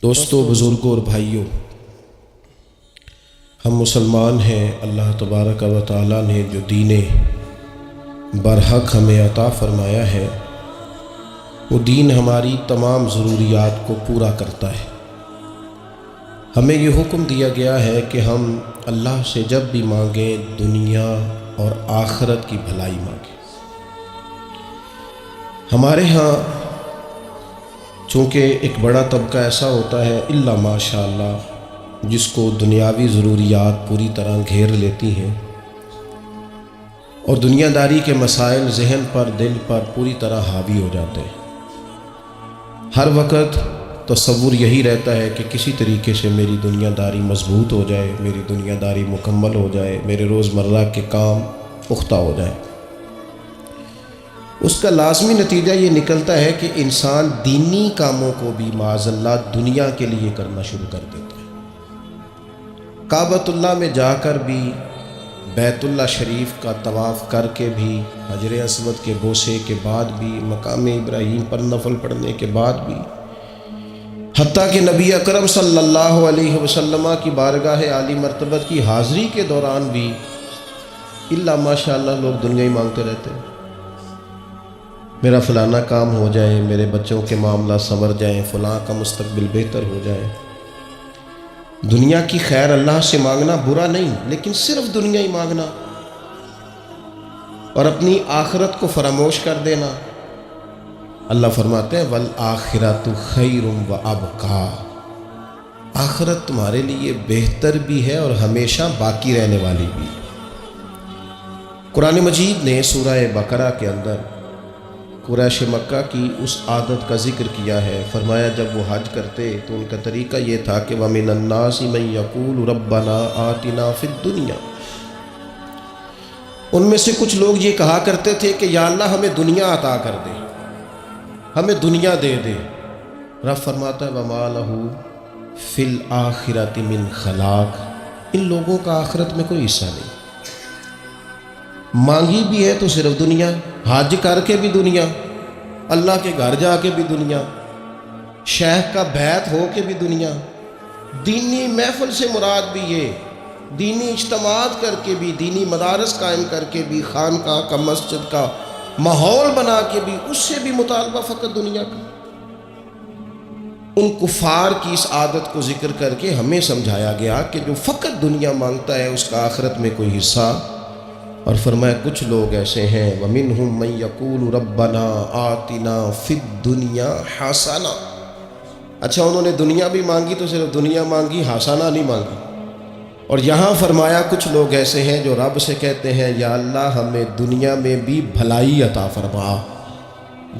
دوستوں، بزرگوں اور بھائیوں، ہم مسلمان ہیں۔ اللہ تبارک و تعالیٰ نے جو دین برحق ہمیں عطا فرمایا ہے، وہ دین ہماری تمام ضروریات کو پورا کرتا ہے۔ ہمیں یہ حکم دیا گیا ہے کہ ہم اللہ سے جب بھی مانگیں دنیا اور آخرت کی بھلائی مانگیں۔ ہمارے ہاں چونکہ ایک بڑا طبقہ ایسا ہوتا ہے الا ماشاء اللہ جس کو دنیاوی ضروریات پوری طرح گھیر لیتی ہیں اور دنیا داری کے مسائل ذہن پر، دل پر پوری طرح حاوی ہو جاتے ہیں۔ ہر وقت تصور یہی رہتا ہے کہ کسی طریقے سے میری دنیا داری مضبوط ہو جائے، میری دنیا داری مکمل ہو جائے، میرے روزمرہ کے کام پختہ ہو جائیں۔ اس کا لازمی نتیجہ یہ نکلتا ہے کہ انسان دینی کاموں کو بھی معاذ اللہ دنیا کے لیے کرنا شروع کر دیتا ہے۔ کعبۃ اللہ میں جا کر بھی، بیت اللہ شریف کا طواف کر کے بھی، حجر اسود کے بوسے کے بعد بھی، مقام ابراہیم پر نفل پڑھنے کے بعد بھی، حتیٰ کہ نبی اکرم صلی اللہ علیہ وسلم کی بارگاہ عالی مرتبت کی حاضری کے دوران بھی الا ماشاء اللہ لوگ دنیا ہی مانگتے رہتے ہیں۔ میرا فلانا کام ہو جائے، میرے بچوں کے معاملات سنور جائیں، فلاں کا مستقبل بہتر ہو جائے۔ دنیا کی خیر اللہ سے مانگنا برا نہیں، لیکن صرف دنیا ہی مانگنا اور اپنی آخرت کو فراموش کر دینا۔ اللہ فرماتے ہیں وَالْآخِرَةُ خَيْرٌ وَأَبْقَىٰ، آخرت تمہارے لیے بہتر بھی ہے اور ہمیشہ باقی رہنے والی بھی۔ قرآن مجید نے سورہ بقرہ کے اندر قریش مکہ کی اس عادت کا ذکر کیا ہے۔ فرمایا جب وہ حج کرتے تو ان کا طریقہ یہ تھا کہ وَمِنَ النَّاسِ مَن يَقُولُ رَبَّنَا آتِنَا فِي الدُّنْيَا، ان میں سے کچھ لوگ یہ کہا کرتے تھے کہ یا اللہ ہمیں دنیا عطا کر دے، ہمیں دنیا دے دے۔ رب فرماتا ہے وَمَا لَهُ فِي الْآخِرَةِ مِنْ خَلَاقٍ، ان لوگوں کا آخرت میں کوئی حصہ نہیں۔ مانگی بھی ہے تو صرف دنیا، حج کر کے بھی دنیا، اللہ کے گھر جا کے بھی دنیا، شیخ کا بیعت ہو کے بھی دنیا، دینی محفل سے مراد بھی یہ، دینی اجتماعات کر کے بھی، دینی مدارس قائم کر کے بھی، خانقاہ کا، مسجد کا ماحول بنا کے بھی، اس سے بھی مطالبہ فقط دنیا کا۔ ان کفار کی اس عادت کو ذکر کر کے ہمیں سمجھایا گیا کہ جو فقط دنیا مانگتا ہے اس کا آخرت میں کوئی حصہ، اور فرمایا کچھ لوگ ایسے ہیں وَمِنْهُمْ مَن يَقُولُ رَبَّنَا آتِنَا فِي الدُّنْيَا حَسَنَةً، اچھا انہوں نے دنیا بھی مانگی تو صرف دنیا مانگی، حسنہ نہیں مانگی۔ اور یہاں فرمایا کچھ لوگ ایسے ہیں جو رب سے کہتے ہیں یا اللہ ہمیں دنیا میں بھی بھلائی عطا فرما،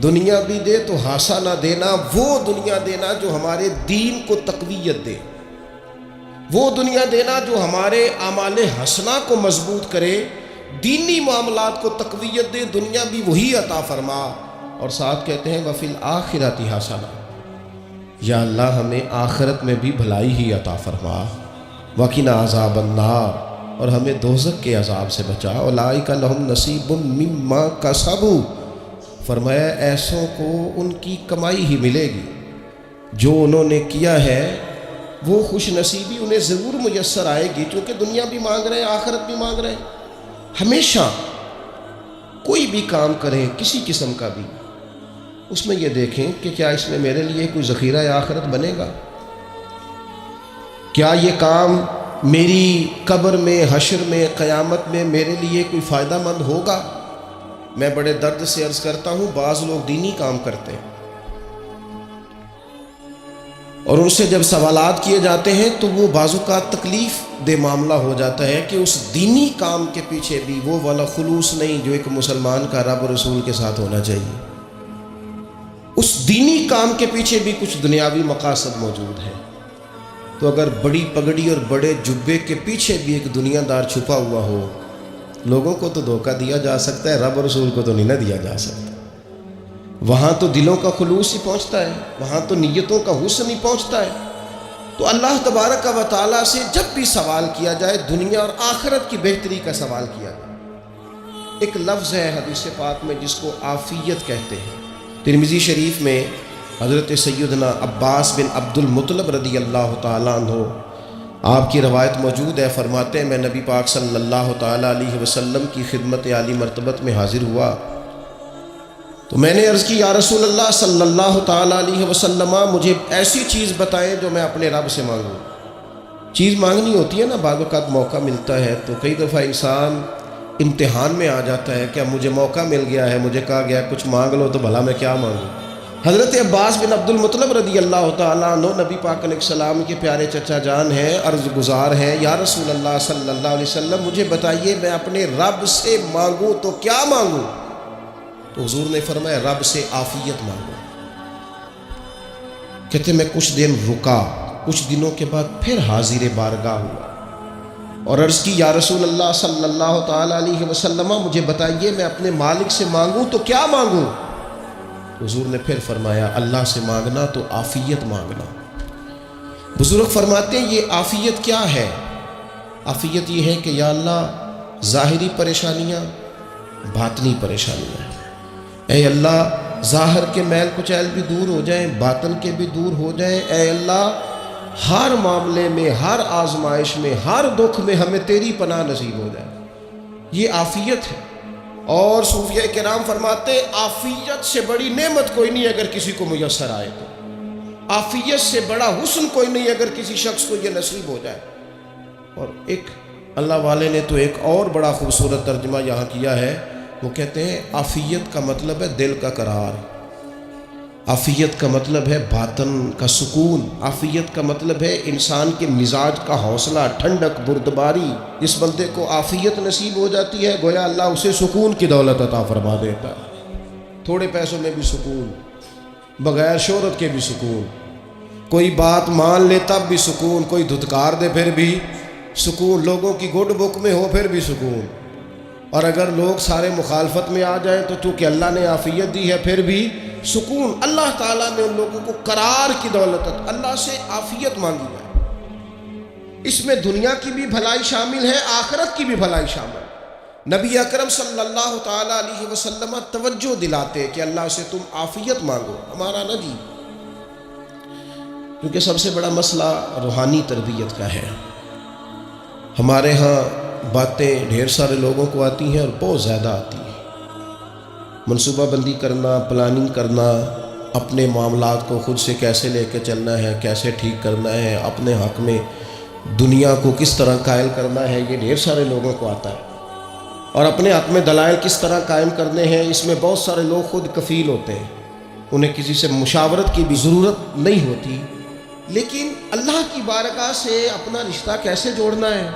دنیا بھی دے تو حسنہ دینا، وہ دنیا دینا جو ہمارے دین کو تقویت دے، وہ دنیا دینا جو ہمارے اعمال حسنہ کو مضبوط کرے، دینی معاملات کو تقویت دے، دنیا بھی وہی عطا فرما۔ اور ساتھ کہتے ہیں وَفِي الْآخِرَةِ حَسَنَةً، یا اللہ ہمیں آخرت میں بھی بھلائی ہی عطا فرما، وَقِنَا عَذَابَ النَّارِ، اور ہمیں دوزخ کے عذاب سے بچا، أُولَٰئِكَ لَهُمْ نَصِيبٌ مِّمَّا كَسَبُوا، فرمایا ایسوں کو ان کی کمائی ہی ملے گی، جو انہوں نے کیا ہے وہ خوش نصیبی انہیں ضرور میسر آئے گی، چونکہ دنیا بھی مانگ رہے ہیں، آخرت بھی مانگ رہے ہیں۔ ہمیشہ کوئی بھی کام کریں کسی قسم کا بھی، اس میں یہ دیکھیں کہ کیا اس میں میرے لیے کوئی ذخیرہ آخرت بنے گا، کیا یہ کام میری قبر میں، حشر میں، قیامت میں میرے لیے کوئی فائدہ مند ہوگا۔ میں بڑے درد سے عرض کرتا ہوں بعض لوگ دینی کام کرتے ہیں اور ان سے جب سوالات کیے جاتے ہیں تو وہ بعض اوقات تکلیف دہ معاملہ ہو جاتا ہے کہ اس دینی کام کے پیچھے بھی وہ والا خلوص نہیں جو ایک مسلمان کا رب اور رسول کے ساتھ ہونا چاہیے، اس دینی کام کے پیچھے بھی کچھ دنیاوی مقاصد موجود ہیں۔ تو اگر بڑی پگڑی اور بڑے جبے کے پیچھے بھی ایک دنیا دار چھپا ہوا ہو، لوگوں کو تو دھوکہ دیا جا سکتا ہے، رب اور رسول کو تو نہیں نہ دیا جا سکتا۔ وہاں تو دلوں کا خلوص ہی پہنچتا ہے، وہاں تو نیتوں کا حسن ہی پہنچتا ہے۔ تو اللہ تبارک و تعالیٰ سے جب بھی سوال کیا جائے دنیا اور آخرت کی بہتری کا سوال کیا جائے۔ ایک لفظ ہے حدیث پاک میں جس کو عافیت کہتے ہیں، ترمذی شریف میں حضرت سیدنا عباس بن عبد المطلب رضی اللہ تعالیٰ عنہ، آپ کی روایت موجود ہے، فرماتے ہیں میں نبی پاک صلی اللہ تعالیٰ علیہ وسلم کی خدمت عالی مرتبت میں حاضر ہوا تو میں نے عرض کی یا رسول اللہ صلی اللہ تعالیٰ علیہ وسلم، مجھے ایسی چیز بتائیں جو میں اپنے رب سے مانگوں۔ چیز مانگنی ہوتی ہے نا، بعض اوقات موقع ملتا ہے تو کئی دفعہ انسان امتحان میں آ جاتا ہے کہ اب مجھے موقع مل گیا ہے، مجھے کہا گیا کچھ مانگ لو تو بھلا میں کیا مانگوں۔ حضرت عباس بن عبد المطلب رضی اللہ تعالیٰ عنہ نبی پاک علیہ السلام کے پیارے چچا جان ہیں، عرض گزار ہیں یا رسول اللہ صلی اللہ علیہ وسلم، مجھے بتائیے میں اپنے رب سے مانگوں تو کیا مانگوں؟ تو حضور نے فرمایا رب سے عافیت مانگو۔ کہتے میں کچھ دن رکا، کچھ دنوں کے بعد پھر حاضر بارگاہ ہوا اور عرض کی یا رسول اللہ صلی اللہ تعالیٰ علیہ وسلم، مجھے بتائیے میں اپنے مالک سے مانگوں تو کیا مانگوں؟ حضور نے پھر فرمایا اللہ سے مانگنا تو عافیت مانگنا۔ بزرگ فرماتے ہیں یہ عافیت کیا ہے؟ عافیت یہ ہے کہ یا اللہ ظاہری پریشانیاں، باطنی پریشانیاں، اے اللہ ظاہر کے میل کچیل بھی دور ہو جائیں، باطن کے بھی دور ہو جائیں، اے اللہ ہر معاملے میں، ہر آزمائش میں، ہر دکھ میں ہمیں تیری پناہ نصیب ہو جائے۔ یہ عافیت ہے۔ اور صوفیہ کرام فرماتے ہیں عافیت سے بڑی نعمت کوئی نہیں اگر کسی کو میسر آئے تو، عافیت سے بڑا حسن کوئی نہیں اگر کسی شخص کو یہ نصیب ہو جائے۔ اور ایک اللہ والے نے تو ایک اور بڑا خوبصورت ترجمہ یہاں کیا ہے، وہ کہتے ہیں عافیت کا مطلب ہے دل کا قرار، عافیت کا مطلب ہے باطن کا سکون، عافیت کا مطلب ہے انسان کے مزاج کا حوصلہ، ٹھنڈک، بردباری۔ جس بندے کو عافیت نصیب ہو جاتی ہے گویا اللہ اسے سکون کی دولت عطا فرما دیتا ہے، تھوڑے پیسوں میں بھی سکون، بغیر شہرت کے بھی سکون، کوئی بات مان لے تب بھی سکون، کوئی دھتکار دے پھر بھی سکون، لوگوں کی گڈ بک میں ہو پھر بھی سکون، اور اگر لوگ سارے مخالفت میں آ جائیں تو چونکہ اللہ نے عافیت دی ہے پھر بھی سکون۔ اللہ تعالیٰ نے ان لوگوں کو قرار کی دولت، اللہ سے عافیت مانگی ہے، اس میں دنیا کی بھی بھلائی شامل ہے، آخرت کی بھی بھلائی شامل ہے۔ نبی اکرم صلی اللہ تعالیٰ علیہ وسلم توجہ دلاتے کہ اللہ سے تم عافیت مانگو، ہمارا نہ جی، کیونکہ سب سے بڑا مسئلہ روحانی تربیت کا ہے۔ ہمارے ہاں باتیں ڈھیر سارے لوگوں کو آتی ہیں اور بہت زیادہ آتی ہیں، منصوبہ بندی کرنا، پلاننگ کرنا، اپنے معاملات کو خود سے کیسے لے کے چلنا ہے، کیسے ٹھیک کرنا ہے، اپنے حق میں دنیا کو کس طرح قائل کرنا ہے، یہ ڈھیر سارے لوگوں کو آتا ہے، اور اپنے حق میں دلائل کس طرح قائم کرنے ہیں، اس میں بہت سارے لوگ خود کفیل ہوتے ہیں، انہیں کسی سے مشاورت کی بھی ضرورت نہیں ہوتی۔ لیکن اللہ کی بارگاہ سے اپنا رشتہ کیسے جوڑنا ہے،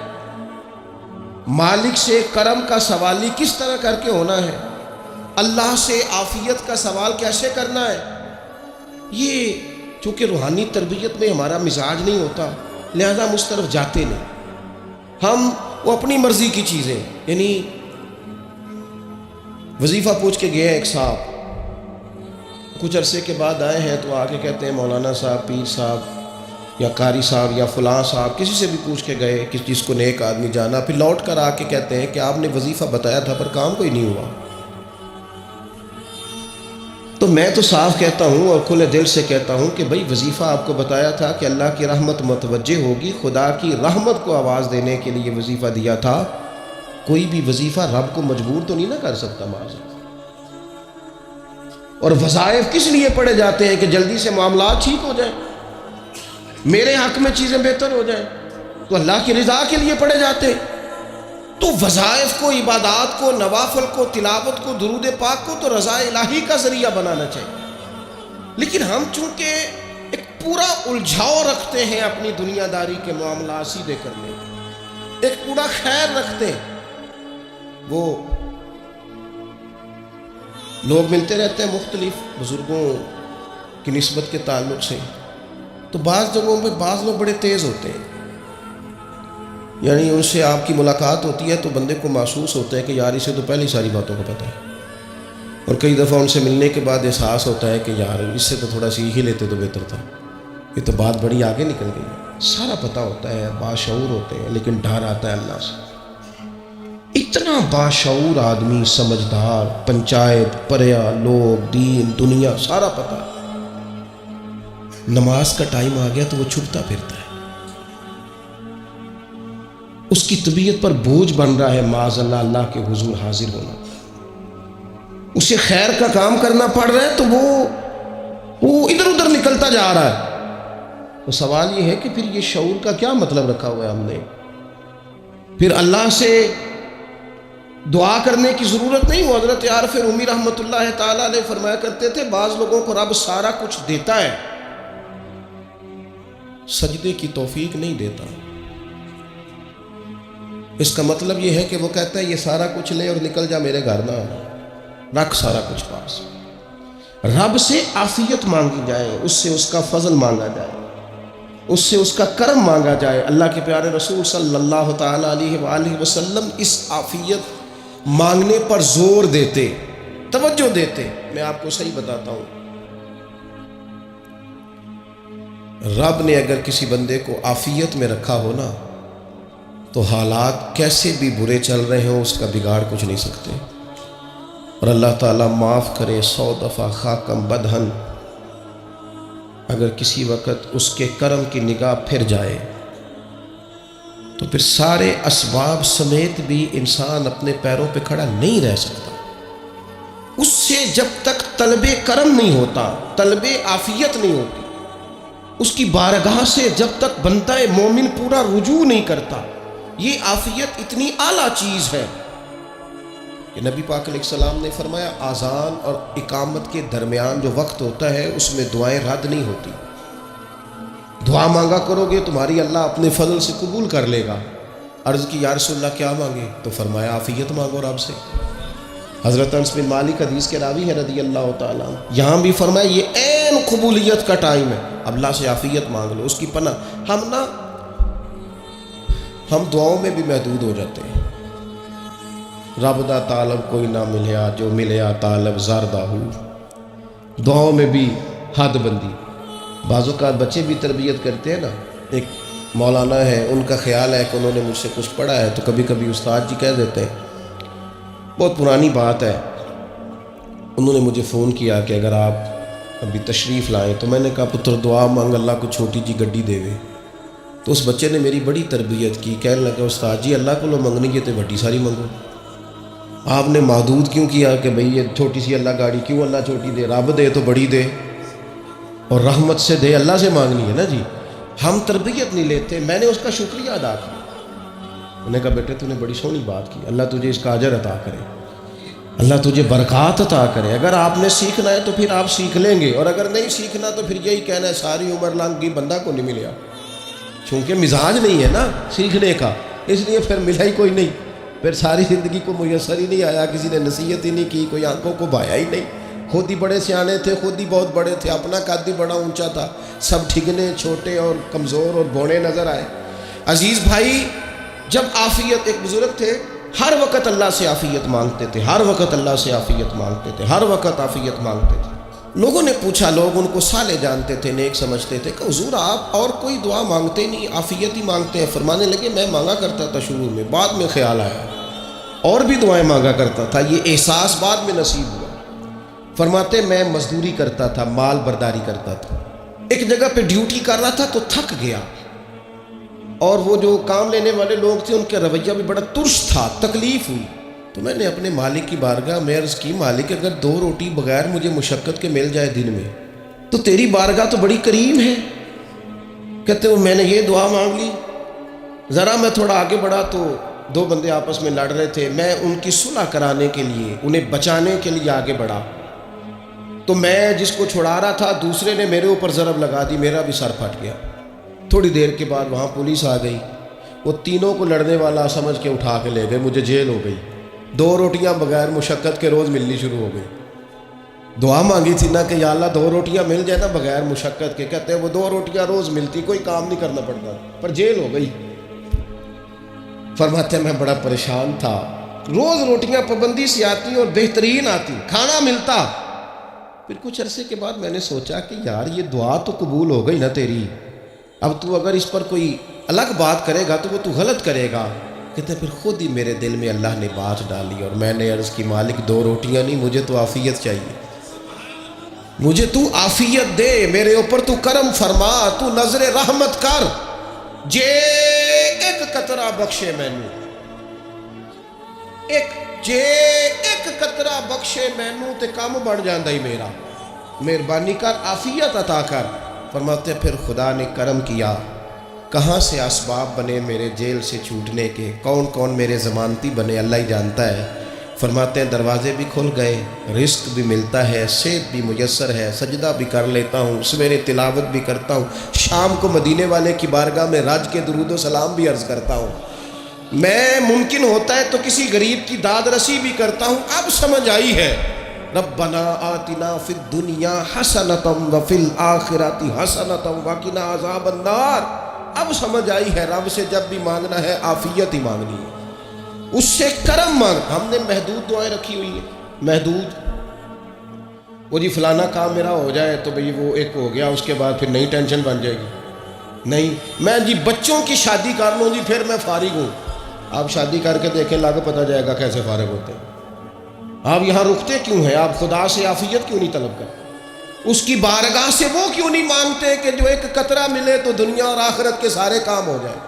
مالک سے کرم کا سوالی کس طرح کر کے ہونا ہے، اللہ سے عافیت کا سوال کیسے کرنا ہے، یہ چونکہ روحانی تربیت میں ہمارا مزاج نہیں ہوتا لہذا ہم اس طرف جاتے نہیں، ہم وہ اپنی مرضی کی چیزیں، یعنی وظیفہ پوچھ کے گئے ایک صاحب، کچھ عرصے کے بعد آئے ہیں تو آ کے کہتے ہیں مولانا صاحب، پیر صاحب یا قاری صاحب یا فلاں صاحب، کسی سے بھی پوچھ کے گئے کہ جس کو نیک آدمی جانا، پھر لوٹ کر آ کے کہتے ہیں کہ آپ نے وظیفہ بتایا تھا پر کام کوئی نہیں ہوا۔ تو میں تو صاف کہتا ہوں اور کھلے دل سے کہتا ہوں کہ بھئی وظیفہ آپ کو بتایا تھا کہ اللہ کی رحمت متوجہ ہوگی، خدا کی رحمت کو آواز دینے کے لیے وظیفہ دیا تھا، کوئی بھی وظیفہ رب کو مجبور تو نہیں نہ کر سکتا معاذ۔ اور وظائف کس لیے پڑھے جاتے ہیں کہ جلدی سے معاملات ٹھیک ہو جائیں، میرے حق میں چیزیں بہتر ہو جائیں، تو اللہ کی رضا کے لیے پڑھے جاتے ہیں۔ تو وظائف کو، عبادات کو، نوافل کو، تلاوت کو، درود پاک کو تو رضا الہی کا ذریعہ بنانا چاہیے، لیکن ہم چونکہ ایک پورا الجھاؤ رکھتے ہیں اپنی دنیا داری کے معاملات سیدھے کرنے، ایک پورا خیر رکھتے ہیں۔ وہ لوگ ملتے رہتے ہیں مختلف بزرگوں کی نسبت کے تعلق سے، تو بعض جگہوں پہ بعض لوگ بڑے تیز ہوتے ہیں، یعنی ان سے آپ کی ملاقات ہوتی ہے تو بندے کو محسوس ہوتا ہے کہ یار اسے تو پہلے ہی ساری باتوں کا پتہ ہے، اور کئی دفعہ ان سے ملنے کے بعد احساس ہوتا ہے کہ یار اس سے تو تھوڑا سیکھ ہی لیتے تو بہتر تھا، یہ تو بات بڑی آگے نکل گئی، سارا پتہ ہوتا ہے، باشعور ہوتے ہیں، لیکن ڈر آتا ہے اللہ سے۔ اتنا باشعور آدمی، سمجھدار، پنچایت، پریا، لوگ، دین، دنیا سارا پتہ ہے، نماز کا ٹائم آ گیا تو وہ چھپتا پھرتا ہے، اس کی طبیعت پر بوجھ بن رہا ہے معاذ اللہ اللہ کے حضور حاضر ہونا، اسے خیر کا کام کرنا پڑ رہا ہے تو وہ ادھر ادھر نکلتا جا رہا ہے۔ تو سوال یہ ہے کہ پھر یہ شعور کا کیا مطلب رکھا ہوا ہے ہم نے؟ پھر اللہ سے دعا کرنے کی ضرورت نہیں۔ وہ حضرت عارف رومی رحمۃ اللہ تعالیٰ علیہ فرمایا کرتے تھے بعض لوگوں کو رب سارا کچھ دیتا ہے، سجدے کی توفیق نہیں دیتا۔ اس کا مطلب یہ ہے کہ وہ کہتا ہے یہ سارا کچھ لے اور نکل جا میرے گھر نہ رکھ سارا کچھ پاس۔ رب سے عافیت مانگی جائے، اس سے اس کا فضل مانگا جائے، اس سے اس کا کرم مانگا جائے۔ اللہ کے پیارے رسول صلی اللہ تعالیٰ علیہ وآلہ وسلم اس عافیت مانگنے پر زور دیتے، توجہ دیتے۔ میں آپ کو صحیح بتاتا ہوں، رب نے اگر کسی بندے کو عافیت میں رکھا ہو نا تو حالات کیسے بھی برے چل رہے ہوں اس کا بگاڑ کچھ نہیں سکتے۔ اور اللہ تعالیٰ معاف کرے 100 دفعہ خاکم بدہن، اگر کسی وقت اس کے کرم کی نگاہ پھر جائے تو پھر سارے اسباب سمیت بھی انسان اپنے پیروں پہ کھڑا نہیں رہ سکتا۔ اس سے جب تک طلب کرم نہیں ہوتا، طلب عافیت نہیں ہوتی، اس کی بارگاہ سے جب تک بندہ مومن پورا رجوع نہیں کرتا، یہ عافیت اتنی اعلیٰ چیز ہے کہ نبی پاک علیہ السلام نے فرمایا اذان اور اقامت کے درمیان جو وقت ہوتا ہے اس میں دعائیں رد نہیں ہوتی۔ دعا مانگا کرو گے تمہاری اللہ اپنے فضل سے قبول کر لے گا۔ عرض کی یا رسول اللہ کیا مانگے؟ تو فرمایا عافیت مانگو رب سے۔ حضرت انس بن مالک حدیث کے راوی ہیں رضی اللہ تعالیٰ، یہاں بھی فرمایا یہ عین قبولیت کا ٹائم ہے، اللہ سے عافیت مانگ لو، اس کی پناہ۔ ہم دعاؤں میں بھی محدود ہو جاتے ہیں۔ رب دا طالب کوئی نہ ملیا، جو ملیا طالب زردہ ہو۔ دعاؤں میں بھی حد بندی۔ بعض اوقات بچے بھی تربیت کرتے ہیں نا، ایک مولانا ہے، ان کا خیال ہے کہ انہوں نے مجھ سے کچھ پڑھا ہے تو کبھی کبھی استاد جی کہہ دیتے ہیں، بہت پرانی بات ہے، انہوں نے مجھے فون کیا کہ اگر آپ ابھی تشریف لائیں، تو میں نے کہا پتر دعا مانگ اللہ کو چھوٹی جی گڈی دے وے۔ تو اس بچے نے میری بڑی تربیت کی، کہنے لگا استاد جی اللہ کو لو منگنی ہے تو بڑی ساری منگو، آپ نے محدود کیوں کیا کہ بھئی یہ چھوٹی سی اللہ گاڑی کیوں اللہ چھوٹی دے، رب دے تو بڑی دے، اور رحمت سے دے، اللہ سے مانگنی ہے نا جی۔ ہم تربیت نہیں لیتے۔ میں نے اس کا شکریہ ادا کیا، میں نے کہا بیٹے تو نے بڑی سونی بات کی، اللہ تجھے اس کا اجر عطا کرے، اللہ تجھے برکات عطا کرے۔ اگر آپ نے سیکھنا ہے تو پھر آپ سیکھ لیں گے، اور اگر نہیں سیکھنا تو پھر یہی کہنا ہے ساری عمر لنگ گئی بندہ کو نہیں ملیا، چونکہ مزاج نہیں ہے نا سیکھنے کا، اس لیے پھر ملا ہی کوئی نہیں، پھر ساری زندگی کو میسر ہی نہیں آیا، کسی نے نصیحت ہی نہیں کی، کوئی آنکھوں کو بھایا ہی نہیں۔ خود ہی بڑے سیانے تھے، خود ہی بہت بڑے تھے، اپنا قد ہی بڑا اونچا تھا، سب ٹھگنے چھوٹے اور کمزور اور بوڑے نظر آئے۔ عزیز بھائی، جب عافیت، ایک بزرگ تھے ہر وقت اللہ سے عافیت مانگتے تھے، ہر وقت اللہ سے عافیت مانگتے تھے، ہر وقت عافیت مانگتے تھے۔ لوگوں نے پوچھا، لوگ ان کو صالح جانتے تھے، نیک سمجھتے تھے، کہ حضور آپ اور کوئی دعا مانگتے نہیں، عافیت ہی مانگتے ہیں۔ فرمانے لگے میں مانگا کرتا تھا شروع میں، بعد میں خیال آیا اور بھی دعائیں مانگا کرتا تھا، یہ احساس بعد میں نصیب ہوا۔ فرماتے میں مزدوری کرتا تھا، مال برداری کرتا تھا، ایک جگہ پہ ڈیوٹی کر رہا تھا تو تھک گیا، اور وہ جو کام لینے والے لوگ تھے ان کا رویہ بھی بڑا ترش تھا، تکلیف ہوئی، تو میں نے اپنے مالک کی بارگاہ میں عرض کی مالک اگر 2 روٹی بغیر مجھے مشقت کے مل جائے دن میں تو تیری بارگاہ تو بڑی قریب ہے۔ کہتے وہ میں نے یہ دعا مانگ لی، ذرا میں تھوڑا آگے بڑھا تو 2 بندے آپس میں لڑ رہے تھے، میں ان کی صلح کرانے کے لیے، انہیں بچانے کے لیے آگے بڑھا، تو میں جس کو چھڑا رہا تھا دوسرے نے میرے اوپر ضرب لگا دی، میرا بھی سر پھٹ گیا۔ تھوڑی دیر کے بعد وہاں پولیس آ گئی، وہ تینوں کو لڑنے والا سمجھ کے اٹھا کے لے گئے، مجھے جیل ہو گئی۔ 2 روٹیاں بغیر مشقت کے روز ملنی شروع ہو گئی۔ دعا مانگی تھی نا کہ یا اللہ 2 روٹیاں مل جائے نا بغیر مشقت کے، کہتے ہیں وہ 2 روٹیاں روز ملتی، کوئی کام نہیں کرنا پڑتا، پر جیل ہو گئی۔ فرماتے ہیں میں بڑا پریشان تھا، روز روٹیاں پابندی سے آتی اور بہترین آتی، کھانا ملتا۔ پھر کچھ عرصے کے بعد میں نے سوچا کہ یار یہ دعا تو قبول ہو گئی نا تیری، اب تو اگر اس پر کوئی الگ بات کرے گا تو وہ تو غلط کرے گا۔ کہتے پھر خود ہی میرے دل میں اللہ نے بات ڈالی اور میں نے عرض کی مالک 2 روٹیاں نہیں، مجھے تو عافیت چاہیے، مجھے تو آفیت دے، میرے اوپر تو کرم فرما، تو نظر رحمت کر، جے ایک قطرہ بخشے مینوں، جے ایک قطرہ بخشے مینوں تے کام بڑھ جاندا ہی میرا، مہربانی کر، آفیت عطا کر۔ فرماتے پھر خدا نے کرم کیا، کہاں سے اسباب بنے میرے جیل سے چھوٹنے کے، کون کون میرے ضمانتی بنے اللہ ہی جانتا ہے۔ فرماتے ہیں دروازے بھی کھل گئے، رزق بھی ملتا ہے، صحت بھی میسر ہے، سجدہ بھی کر لیتا ہوں، سویرے تلاوت بھی کرتا ہوں، شام کو مدینے والے کی بارگاہ میں رج کے درود و سلام بھی عرض کرتا ہوں، میں ممکن ہوتا ہے تو کسی غریب کی داد رسی بھی کرتا ہوں۔ اب سمجھ آئی ہے، ربنا آتنا فی الدنیا حسنۃ وفی الآخرۃ حسنۃ وقنا عذاب النار۔ اب سمجھ آئی ہے رب سے جب بھی مانگنا ہے آفیت ہی مانگنی ہے، اس سے کرم مانگ۔ ہم نے محدود دعائیں رکھی ہوئی ہیں، محدود، وہ جی فلانا کام میرا ہو جائے تو بھئی وہ ایک ہو گیا، اس کے بعد پھر نئی ٹینشن بن جائے گی، نہیں میں جی بچوں کی شادی کر لوں جی پھر میں فارغ ہوں۔ آپ شادی کر کے دیکھیں لاگو پتہ جائے گا کیسے فارغ ہوتے ہیں۔ آپ یہاں رکتے کیوں ہیں؟ آپ خدا سے عافیت کیوں نہیں طلب کرتے؟ اس کی بارگاہ سے وہ کیوں نہیں مانگتے کہ جو ایک قطرہ ملے تو دنیا اور آخرت کے سارے کام ہو جائے؟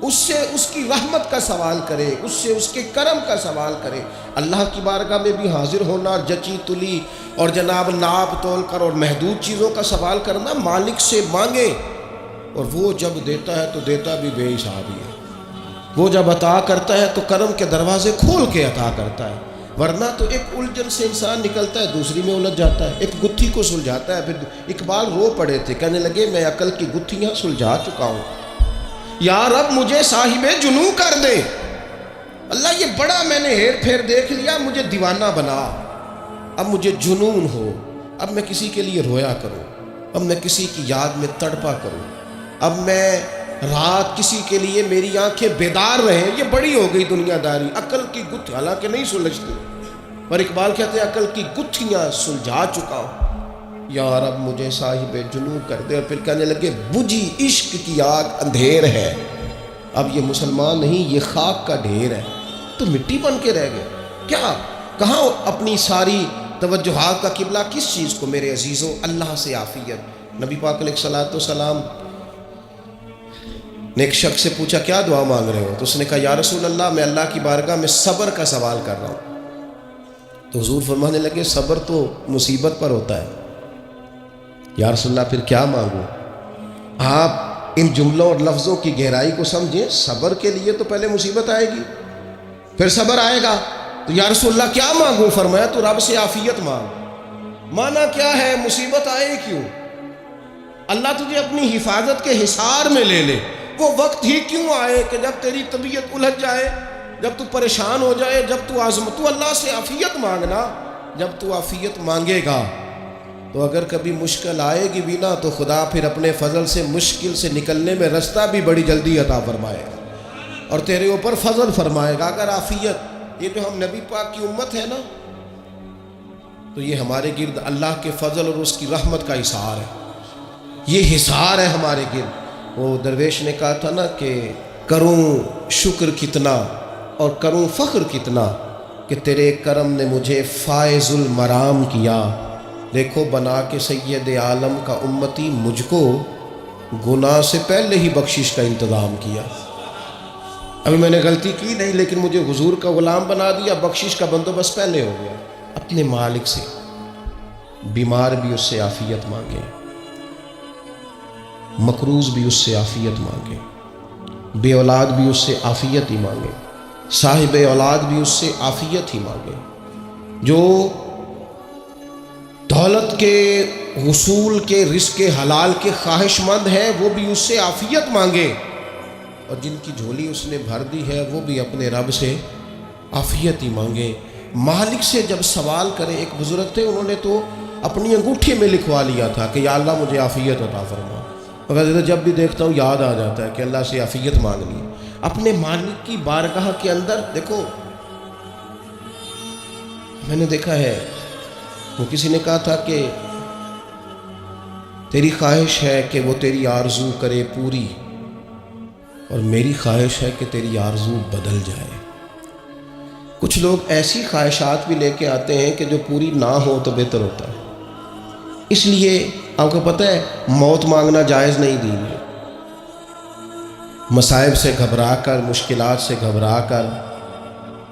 اس سے اس کی رحمت کا سوال کرے، اس سے اس کے کرم کا سوال کرے۔ اللہ کی بارگاہ میں بھی حاضر ہونا، جچی تلی اور جناب ناپ تول کر اور محدود چیزوں کا سوال کرنا، مالک سے مانگے، اور وہ جب دیتا ہے تو دیتا بھی بے حساب ہی ہے۔ وہ جب عطا کرتا ہے تو کرم کے دروازے کھول کے عطا کرتا ہے، ورنہ تو ایک الجھن سے انسان نکلتا ہے دوسری میں الجھ جاتا ہے، ایک گتھی کو سلجھاتا ہے۔ پھر اقبال رو پڑے تھے، کہنے لگے میں عقل کی گتھیاں سلجھا چکا ہوں، یا رب مجھے صاحب جنوں کر دے۔ اللہ یہ بڑا میں نے ہیر پھیر دیکھ لیا، مجھے دیوانہ بنا، اب مجھے جنون ہو، اب میں کسی کے لیے رویا کروں، اب میں کسی کی یاد میں تڑپا کروں، اب میں رات کسی کے لیے میری آنکھیں بیدار رہیں۔ یہ بڑی ہو گئی دنیا داری، عقل کی گتھی حالانکہ نہیں سلجھتی، پر اقبال کہتے ہیں عقل کی گتھیاں سلجھا چکا ہوں، یا رب مجھے صاحب جنوں کر دے۔ اور پھر کہنے لگے بجھی عشق کی آگ اندھیر ہے، اب یہ مسلمان نہیں یہ خاک کا ڈھیر ہے، تو مٹی بن کے رہ گئے کیا؟ کہاں اپنی ساری توجہات کا قبلہ کس چیز کو؟ میرے عزیزوں اللہ سے عافیت۔ نبی پاک علیہ الصلوۃ والسلام نے ایک شخص سے پوچھا کیا دعا مانگ رہے ہو؟ تو اس نے کہا یا رسول اللہ میں اللہ کی بارگاہ میں صبر کا سوال کر رہا ہوں۔ تو حضور فرمانے لگے صبر تو مصیبت پر ہوتا ہے۔ یا رسول اللہ پھر کیا مانگوں؟ آپ ان جملوں اور لفظوں کی گہرائی کو سمجھیں، صبر کے لیے تو پہلے مصیبت آئے گی پھر صبر آئے گا، تو یا رسول اللہ کیا مانگوں؟ فرمایا تو رب سے عافیت مانگ۔ مانا کیا ہے؟ مصیبت آئے کیوں؟ اللہ تجھے اپنی حفاظت کے حصار میں لے لے، وہ وقت ہی کیوں آئے کہ جب تیری طبیعت الجھ جائے، جب تو پریشان ہو جائے، جب تو تو اللہ سے عافیت مانگنا۔ جب تو عافیت مانگے گا تو اگر کبھی مشکل آئے گی بھی نا تو خدا پھر اپنے فضل سے مشکل سے نکلنے میں رستہ بھی بڑی جلدی عطا فرمائے گا اور تیرے اوپر فضل فرمائے گا۔ اگر عافیت، یہ جو ہم نبی پاک کی امت ہے نا، تو یہ ہمارے گرد اللہ کے فضل اور اس کی رحمت کا حصار ہے، یہ حصار ہے ہمارے گرد۔ وہ درویش نے کہا تھا نا کہ کروں شکر کتنا اور کروں فخر کتنا کہ تیرے کرم نے مجھے فائز المرام کیا، دیکھو بنا کے سید عالم کا امتی مجھ کو گناہ سے پہلے ہی بخشش کا انتظام کیا۔ ابھی میں نے غلطی کی نہیں لیکن مجھے حضور کا غلام بنا دیا، بخشش کا بندوبست پہلے ہو گیا۔ اپنے مالک سے بیمار بھی اس سے عافیت مانگے، مقروض بھی اس سے عافیت مانگے، بے اولاد بھی اس سے عافیت ہی مانگے، صاحب اولاد بھی اس سے عافیت ہی مانگے، جو دولت کے حصول کے رزق حلال کے خواہش مند ہے وہ بھی اس سے عافیت مانگے، اور جن کی جھولی اس نے بھر دی ہے وہ بھی اپنے رب سے عافیت ہی مانگے۔ مالک سے جب سوال کرے، ایک بزرگ تھے انہوں نے تو اپنی انگوٹھی میں لکھوا لیا تھا کہ یا اللہ مجھے عافیت عطا فرما، مگر جب بھی دیکھتا ہوں یاد آ جاتا ہے کہ اللہ سے عافیت مانگنی ہے۔ اپنے مالک کی بارگاہ کے اندر دیکھو، میں نے دیکھا ہے وہ کسی نے کہا تھا کہ تیری خواہش ہے کہ وہ تیری آرزو کرے پوری، اور میری خواہش ہے کہ تیری آرزو بدل جائے۔ کچھ لوگ ایسی خواہشات بھی لے کے آتے ہیں کہ جو پوری نہ ہو تو بہتر ہوتا ہے، اس لیے آپ کو پتہ ہے موت مانگنا جائز نہیں دین میں۔ مصائب سے گھبرا کر، مشکلات سے گھبرا کر،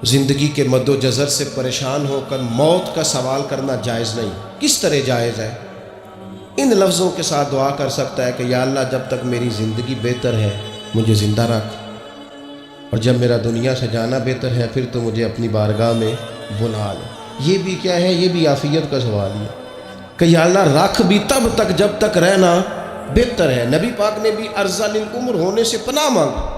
زندگی کے مد و جزر سے پریشان ہو کر موت کا سوال کرنا جائز نہیں۔ کس طرح جائز ہے؟ ان لفظوں کے ساتھ دعا کر سکتا ہے کہ یا اللہ جب تک میری زندگی بہتر ہے مجھے زندہ رکھ، اور جب میرا دنیا سے جانا بہتر ہے پھر تو مجھے اپنی بارگاہ میں بلا لے۔ یہ بھی کیا ہے؟ یہ بھی عافیت کا سوال ہے کہ یا اللہ رکھ بھی تب تک جب تک رہنا بہتر ہے۔ نبی پاک نے بھی ارذل العمر ہونے سے پناہ مانگی۔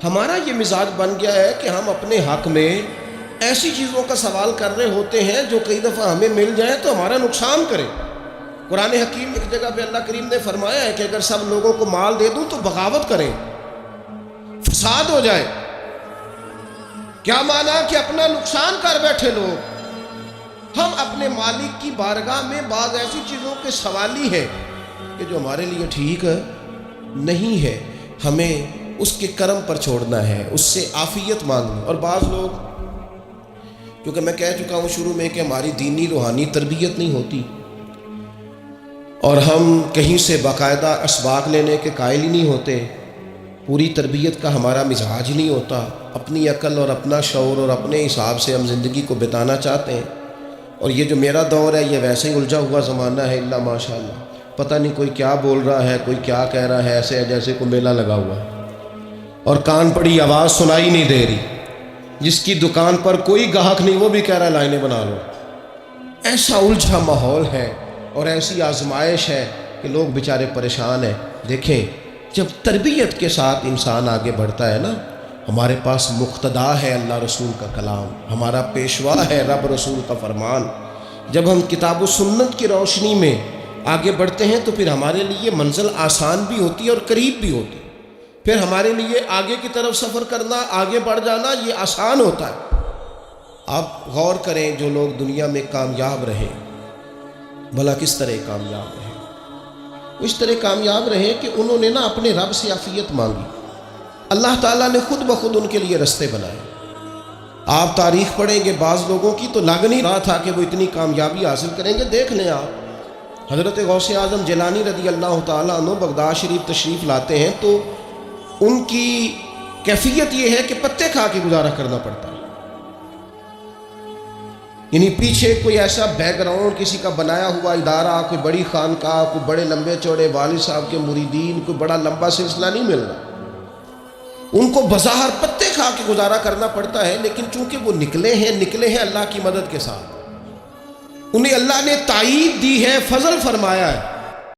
ہمارا یہ مزاج بن گیا ہے کہ ہم اپنے حق میں ایسی چیزوں کا سوال کر رہے ہوتے ہیں جو کئی دفعہ ہمیں مل جائیں تو ہمارا نقصان کرے۔ قرآن حکیم ایک جگہ پہ اللہ کریم نے فرمایا ہے کہ اگر سب لوگوں کو مال دے دوں تو بغاوت کریں، فساد ہو جائے۔ کیا مانا؟ کہ اپنا نقصان کر بیٹھے لوگ۔ ہم اپنے مالک کی بارگاہ میں بعض ایسی چیزوں کے سوالی ہیں کہ جو ہمارے لیے ٹھیک نہیں ہے، ہمیں اس کے کرم پر چھوڑنا ہے، اس سے عافیت مانگنی۔ اور بعض لوگ، کیونکہ میں کہہ چکا ہوں شروع میں کہ ہماری دینی روحانی تربیت نہیں ہوتی، اور ہم کہیں سے باقاعدہ اسباق لینے کے قائل ہی نہیں ہوتے، پوری تربیت کا ہمارا مزاج نہیں ہوتا، اپنی عقل اور اپنا شعور اور اپنے حساب سے ہم زندگی کو بتانا چاہتے ہیں۔ اور یہ جو میرا دور ہے یہ ویسے ہی الجھا ہوا زمانہ ہے، اللہ ماشاء اللہ، پتہ نہیں کوئی کیا بول رہا ہے، کوئی کیا کہہ رہا ہے، ایسے ہے جیسے کوئی میلہ لگا ہوا ہے اور کان پڑی آواز سنائی نہیں دے رہی۔ جس کی دکان پر کوئی گاہک نہیں وہ بھی کہہ رہا ہے لائنیں بنا لو۔ ایسا الجھا ماحول ہے اور ایسی آزمائش ہے کہ لوگ بیچارے پریشان ہیں۔ دیکھیں جب تربیت کے ساتھ انسان آگے بڑھتا ہے نا، ہمارے پاس مقتدا ہے اللہ رسول کا کلام، ہمارا پیشوا ہے رب رسول کا فرمان۔ جب ہم کتاب و سنت کی روشنی میں آگے بڑھتے ہیں تو پھر ہمارے لیے منزل آسان بھی ہوتی ہے اور قریب بھی ہوتی ہے۔ پھر ہمارے لیے آگے کی طرف سفر کرنا، آگے بڑھ جانا یہ آسان ہوتا ہے۔ آپ غور کریں جو لوگ دنیا میں کامیاب رہے، بھلا کس طرح کامیاب رہے؟ اس طرح کامیاب رہے کہ انہوں نے نا اپنے رب سے عافیت مانگی، اللہ تعالیٰ نے خود بخود ان کے لیے رستے بنائے۔ آپ تاریخ پڑھیں گے بعض لوگوں کی تو لگ نہیں رہا تھا کہ وہ اتنی کامیابی حاصل کریں گے۔ دیکھ لیں آپ حضرت غوث اعظم جیلانی رضی اللہ تعالیٰ عنہ بغداد شریف تشریف لاتے ہیں تو ان کی کیفیت یہ ہے کہ پتے کھا کے گزارا کرنا پڑتا ہے، یعنی پیچھے کوئی ایسا بیک گراؤنڈ کسی کا بنایا ہوا ادارہ، کوئی بڑی خانقاہ، کوئی بڑے لمبے چوڑے والد صاحب کے مریدین، کوئی بڑا لمبا سلسلہ نہیں مل رہا۔ ان کو بظاہر پتے کھا کے گزارا کرنا پڑتا ہے، لیکن چونکہ وہ نکلے ہیں اللہ کی مدد کے ساتھ، انہیں اللہ نے تائید دی ہے، فضل فرمایا ہے۔